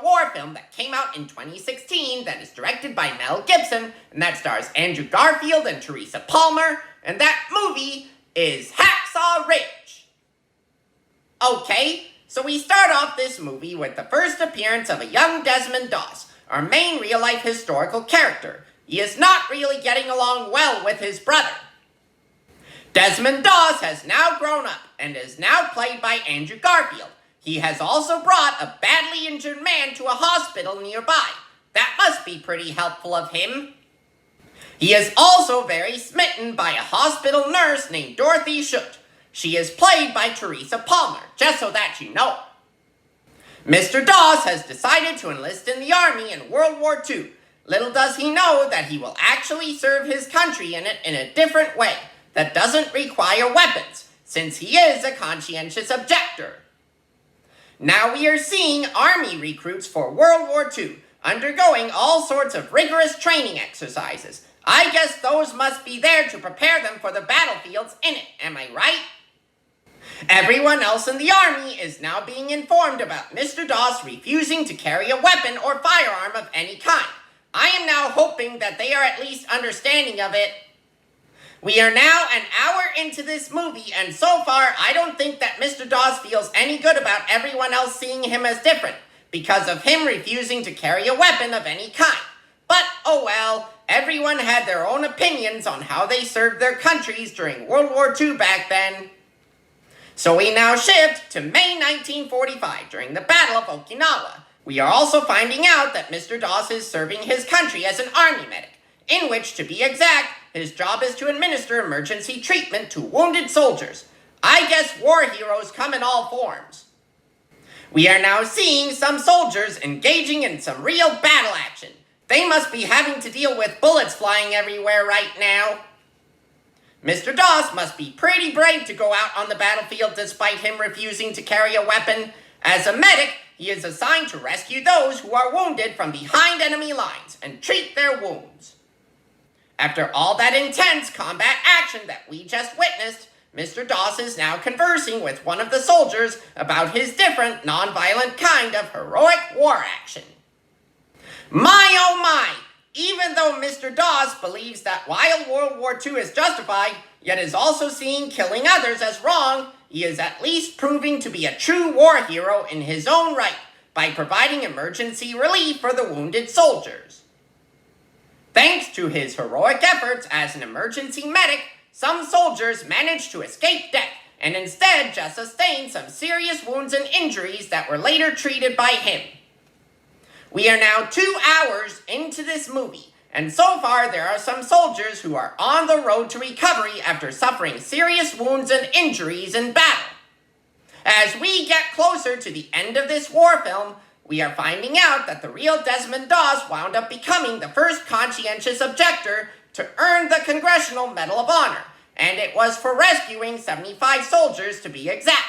war film that came out in 2016 that is directed by Mel Gibson, and that stars Andrew Garfield and Teresa Palmer, and that movie is Hacksaw Ridge. Okay, so we start off this movie with the first appearance of a young Desmond, our main real-life historical character. He is not really getting along well with his brother. Desmond has now grown up and is now played by Andrew Garfield. He has also brought a badly injured man to a hospital nearby. That must be pretty helpful of him. He is also very smitten by a hospital nurse named Dorothy Schutte. She is played by Teresa Palmer, just so that you know. Mr. Dawes has decided to enlist in the army in World War II. Little does he know that he will actually serve his country in it in a different way that doesn't require weapons, since he is a conscientious objector. Now we are seeing army recruits for World War II undergoing all sorts of rigorous training exercises. I guess those must be there to prepare them for the battlefields in it, am I right? Everyone else in the army is now being informed about Mr. Dawes refusing to carry a weapon or firearm of any kind. I am now hoping that they are at least understanding of it. We are now an hour into this movie, and so far, I don't think that Mr. Dawes feels any good about everyone else seeing him as different, because of him refusing to carry a weapon of any kind. But, oh well, everyone had their own opinions on how they served their countries during World War II back then. So we now shift to May 1945, during the Battle of Okinawa. We are also finding out that Mr. Dawes is serving his country as an army medic, in which, to be exact, his job is to administer emergency treatment to wounded soldiers. I guess war heroes come in all forms. We are now seeing some soldiers engaging in some real battle action. They must be having to deal with bullets flying everywhere right now. Mr. Dawes must be pretty brave to go out on the battlefield despite him refusing to carry a weapon. As a medic, he is assigned to rescue those who are wounded from behind enemy lines and treat their wounds. After all that intense combat action that we just witnessed, Mr. Dawes is now conversing with one of the soldiers about his different, non-violent kind of heroic war action. My oh my! Even though Mr. Dawes believes that while World War II is justified, yet is also seeing killing others as wrong, he is at least proving to be a true war hero in his own right by providing emergency relief for the wounded soldiers. Thanks to his heroic efforts as an emergency medic, some soldiers managed to escape death and instead just sustained some serious wounds and injuries that were later treated by him. We are now 2 hours into this movie, and so far there are some soldiers who are on the road to recovery after suffering serious wounds and injuries in battle. As we get closer to the end of this war film, we are finding out that the real Desmond Dawes wound up becoming the first conscientious objector to earn the Congressional Medal of Honor, and it was for rescuing 75 soldiers to be exact.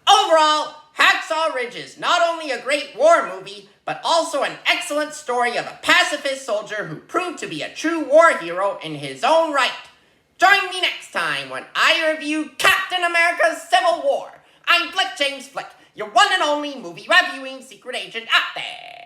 Overall, Hacksaw Ridge is not only a great war movie, but also an excellent story of a pacifist soldier who proved to be a true war hero in his own right. Join me next time when I review Captain America's Civil War. I'm Flick James Flick, your one and only movie reviewing secret agent out there.